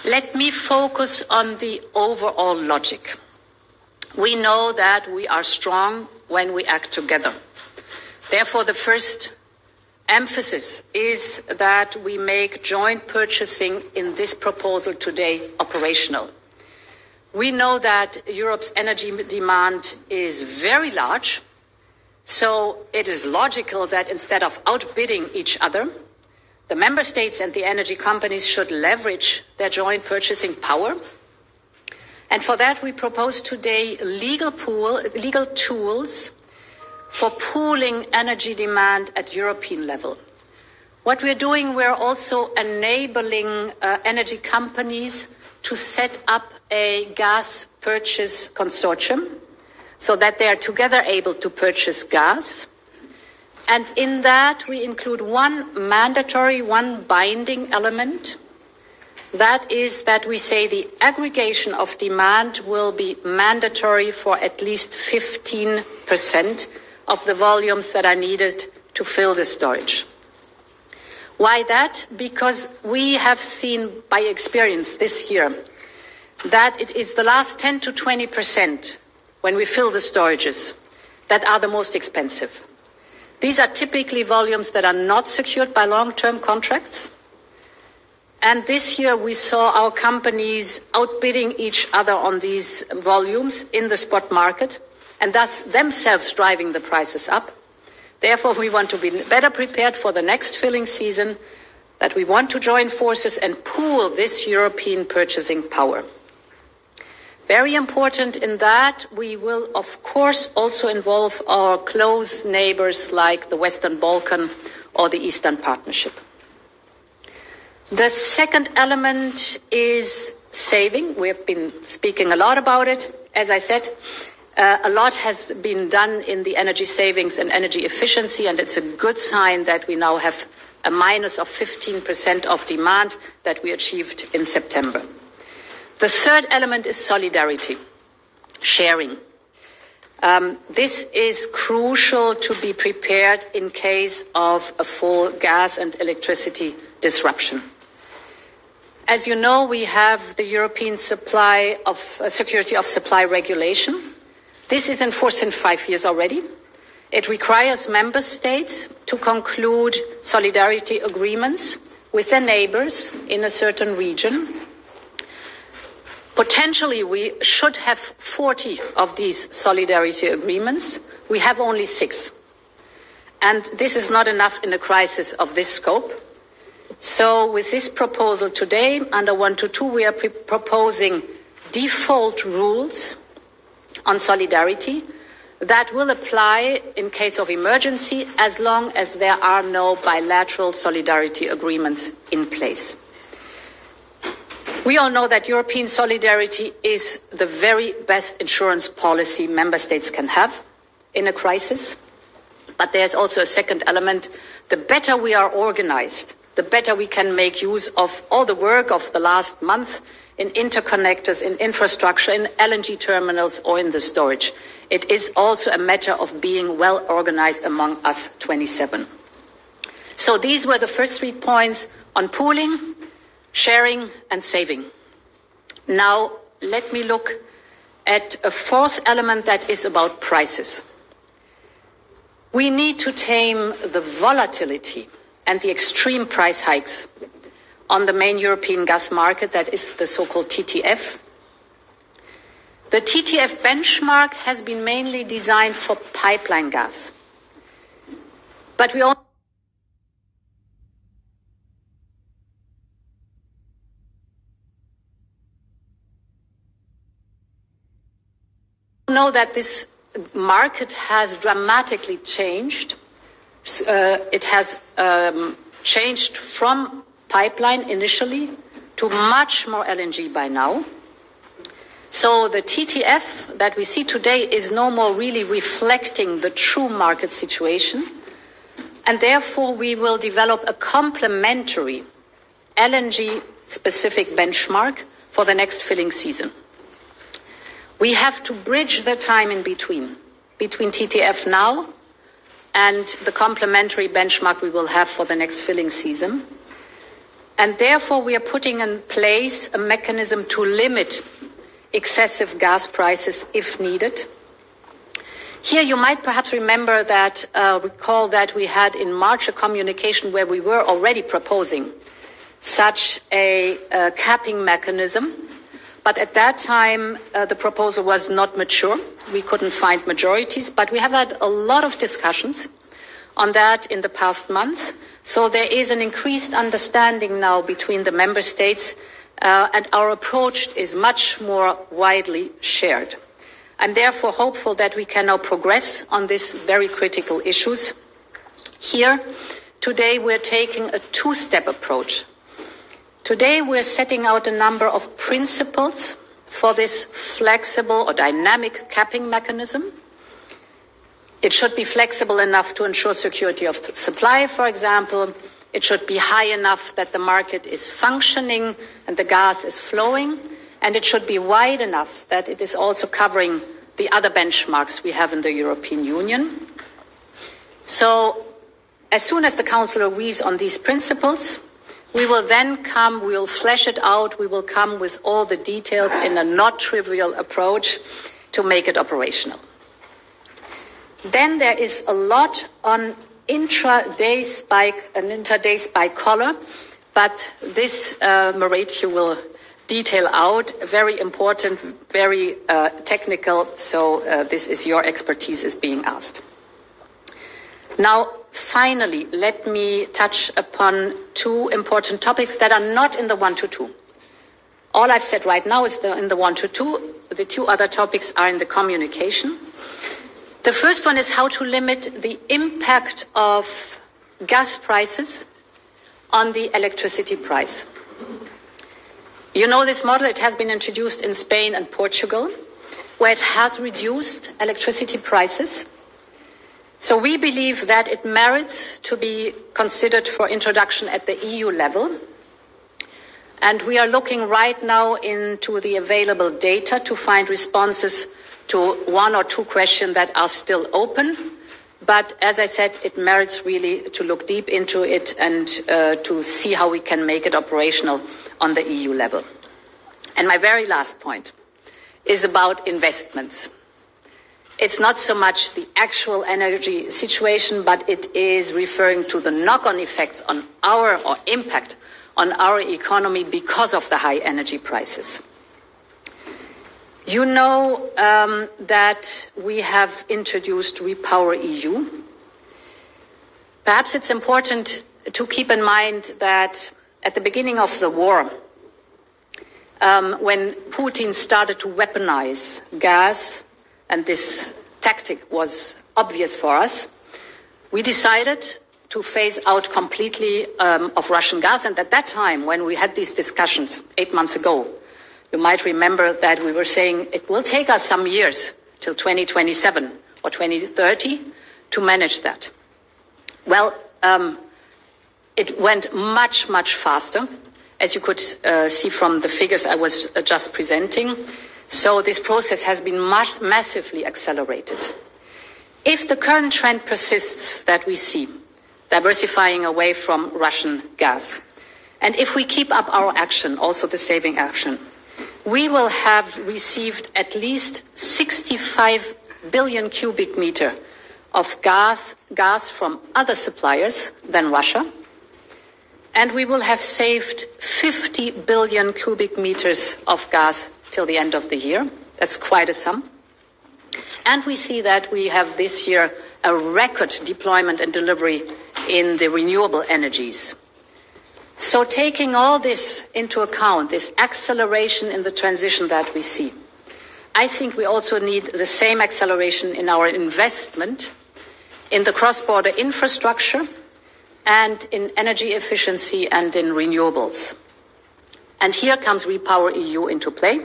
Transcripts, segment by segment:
Let me focus on the overall logic. We know that we are strong when we act together. Therefore, the first emphasis is that we make joint purchasing in this proposal today operational. We know that Europe's energy demand is very large, so it is logical that instead of outbidding each other, the member states and the energy companies should leverage their joint purchasing power. And for that, we propose today legal tools for pooling energy demand at European level. What we're doing, we're also enabling energy companies to set up a gas purchase consortium so that they are together able to purchase gas. And in that, we include one mandatory, one binding element. That is that we say the aggregation of demand will be mandatory for at least 15% of the volumes that are needed to fill the storage. Why that? Because we have seen by experience this year that it is the last 10 to 20% when we fill the storages that are the most expensive. These are typically volumes that are not secured by long-term contracts. And this year we saw our companies outbidding each other on these volumes in the spot market and thus themselves driving the prices up. Therefore, we want to be better prepared for the next filling season, that we want to join forces and pool this European purchasing power. Very important in that, we will, of course, also involve our close neighbors like the Western Balkan or the Eastern Partnership. The second element is saving. We have been speaking a lot about it. As I said, a lot has been done in the energy savings and energy efficiency, and it's a good sign that we now have a minus of 15% of demand that we achieved in September. The third element is solidarity, sharing. This is crucial to be prepared in case of a full gas and electricity disruption. As you know, we have the European Security of Supply Regulation. This is in force in 5 years already. It requires member states to conclude solidarity agreements with their neighbors in a certain region. Potentially, we should have 40 of these solidarity agreements. We have only 6. And this is not enough in a crisis of this scope. So with this proposal today, under 122, we are proposing default rules on solidarity that will apply in case of emergency as long as there are no bilateral solidarity agreements in place. We all know that European solidarity is the very best insurance policy member states can have in a crisis. But there's also a second element. The better we are organized, the better we can make use of all the work of the last month in interconnectors, in infrastructure, in LNG terminals, or in the storage. It is also a matter of being well organized among us 27. So these were the first 3 points on pooling, sharing and saving. Now, let me look at a fourth element that is about prices. We need to tame the volatility and the extreme price hikes on the main European gas market, that is the so-called TTF. The TTF benchmark has been mainly designed for pipeline gas. But we all know that this market has dramatically changed. It has changed from pipeline initially to much more LNG by now. So the TTF that we see today is no more really reflecting the true market situation. And therefore, we will develop a complementary LNG-specific benchmark for the next filling season. We have to bridge the time in between TTF now and the complementary benchmark we will have for the next filling season. And therefore, we are putting in place a mechanism to limit excessive gas prices if needed. Here, you might perhaps remember that, recall that we had in March a communication where we were already proposing such a capping mechanism. But at that time, the proposal was not mature. We couldn't find majorities, but we have had a lot of discussions on that in the past months. So there is an increased understanding now between the member states, and our approach is much more widely shared. I'm therefore hopeful that we can now progress on these very critical issues. Here, today, we're taking a two-step approach. Today, we're setting out a number of principles for this flexible or dynamic capping mechanism. It should be flexible enough to ensure security of supply, for example. It should be high enough that the market is functioning and the gas is flowing. And it should be wide enough that it is also covering the other benchmarks we have in the European Union. So as soon as the Council agrees on these principles, we will flesh it out, we will come with all the details in a not trivial approach to make it operational. Then there is a lot on intraday spike and intraday spike collar, but this Mareike will detail out. Very important, very technical, so this is your expertise is being asked. Now, finally, let me touch upon two important topics that are not in the 1 to 2. All I've said right now is in the 1 to 2. The two other topics are in the communication. The first one is how to limit the impact of gas prices on the electricity price. You know this model, it has been introduced in Spain and Portugal, where it has reduced electricity prices. So we believe that it merits to be considered for introduction at the EU level. And we are looking right now into the available data to find responses to one or two questions that are still open. But as I said, it merits really to look deep into it and to see how we can make it operational on the EU level. And my very last point is about investments. It's not so much the actual energy situation, but it is referring to the knock-on effects on or impact on our economy because of the high energy prices. You know that we have introduced REPowerEU. Perhaps it's important to keep in mind that at the beginning of the war, when Putin started to weaponize gas, and this tactic was obvious for us, we decided to phase out completely of Russian gas. And at that time, when we had these discussions 8 months ago, you might remember that we were saying it will take us some years till 2027 or 2030 to manage that. Well, it went much, much faster, as you could see from the figures I was just presenting. So this process has been massively accelerated. If the current trend persists that we see, diversifying away from Russian gas, and if we keep up our action, also the saving action, we will have received at least 65 billion cubic meter of gas from other suppliers than Russia, and we will have saved 50 billion cubic meters of gas till the end of the year. That's quite a sum. And we see that we have this year a record deployment and delivery in the renewable energies. So taking all this into account, this acceleration in the transition that we see, I think we also need the same acceleration in our investment in the cross-border infrastructure and in energy efficiency and in renewables. And here comes REPowerEU into play.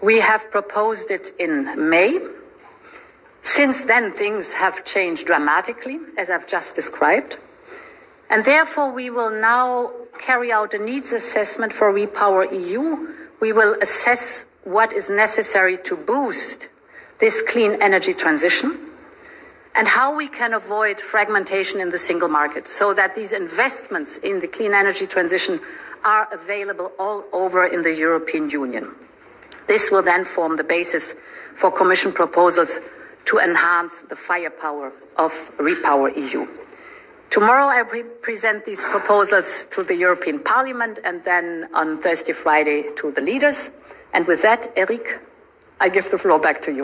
We have proposed it in May. Since then, things have changed dramatically, as I've just described. And therefore, we will now carry out a needs assessment for REPowerEU. We will assess what is necessary to boost this clean energy transition. and how we can avoid fragmentation in the single market so that these investments in the clean energy transition are available all over in the European Union. This will then form the basis for Commission proposals to enhance the firepower of Repower EU. Tomorrow I present these proposals to the European Parliament and then on Thursday, Friday to the leaders. And with that, Eric, I give the floor back to you.